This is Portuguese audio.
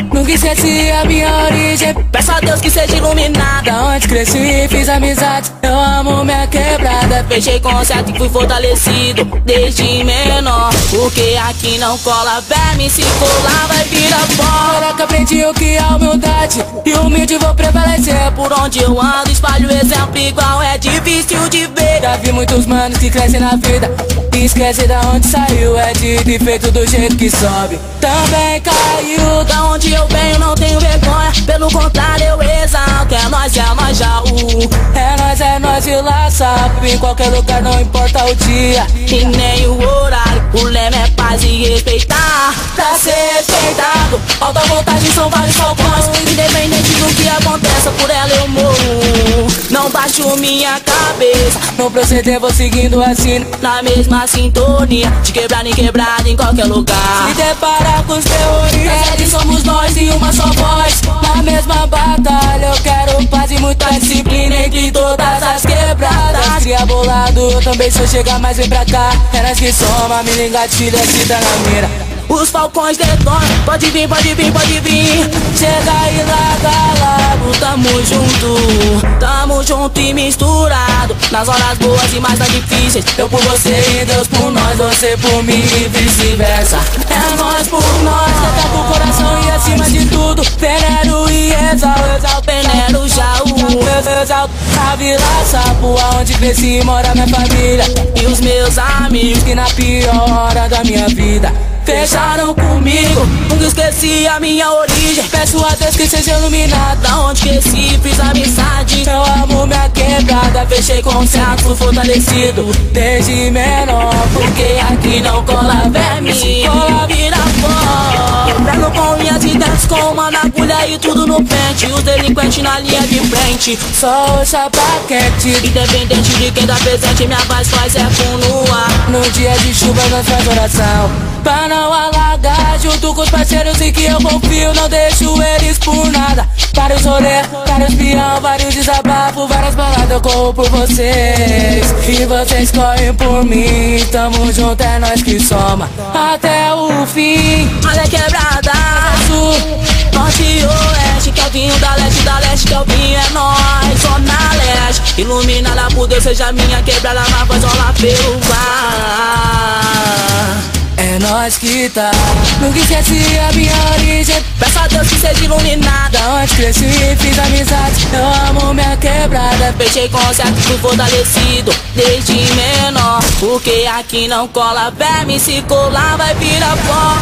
Nunca esqueci a minha origem. Peço a Deus que seja iluminada. Onde cresci, fiz amizade. Eu amo minha quebrada. Fechei concerto e fui fortalecido desde menor. Porque aqui não cola verme, se colar vai virar pó. Agora que aprendi o que é humildade, e humilde vou prevalecer. Por onde eu ando, espalho exemplo igual, é difícil de ver. Já vi muitos manos que crescem na vida e esquece da onde saiu. É dito e feito do jeito que sobe, também caiu. Da onde eu venho não tenho vergonha, pelo contrário eu exalto. É nós Jaú. É nós e lá sabe. Em qualquer lugar, não importa o dia e nem o horário. O lema é paz e respeitar, pra ser respeitado. Alta voltagem são vários falcões, independente do que aconteça, por ela eu morro. Não baixo minha cabeça, no proceder vou seguindo assim, na mesma sintonia, de quebrada em quebrada em qualquer lugar. Se deparar com os terroristas, somos nós e uma só voz, na mesma batalha. Eu quero paz e muita disciplina entre todas as quebradas. Cria bolado, eu também sou, chega mais vem pra cá. É nós que soma, me engatilha, se dá na mira. Os falcões detonam, pode vir, pode vir, pode vir. Chega e larga logo, tamo junto e misturado. Nas horas boas e mais nas difíceis, eu por você e Deus por nós, você por mim e vice-versa. É nós por nós, tá com o coração e acima de tudo, venero e exalto, venero Jaú. Exalto a Vila Sapo, aonde cresci e mora minha família e os meus amigos que na pior hora da minha vida fecharam comigo. Nunca esqueci a minha origem, peço a Deus que seja iluminado. Da onde cresci, fiz amizade. Eu amo minha quebrada, fechei concerto, fui fortalecido desde menor. Porque aqui não cola verme, cola vira pó. Prego com minhas ideias, com uma na agulha e tudo no pente. Os delinquentes na linha de frente, só o chapa quente. Independente de quem dá presente, minha voz faz eco no ar. No dia de chuva nós faz oração pra não alagar, junto com os parceiros em que eu confio, não deixo eles por nada. Vários rolês, vários peão, vários desabafos, várias baladas eu corro por vocês e vocês correm por mim. Tamo junto, é nós que soma até o fim. Olha quebrada, sul, norte e oeste, que é o vinho da leste que é o vinho, é nós, zona leste. Iluminada por Deus, seja minha quebrada, na voz rola pelo ar. É nós que tá, nunca esqueci a minha origem. Peço a Deus que seja iluminada. Onde cresci e fiz amizade, eu amo minha quebrada. Fechei concerto, fui fortalecido desde menor. Porque aqui não cola verme, se colar vai virar pó.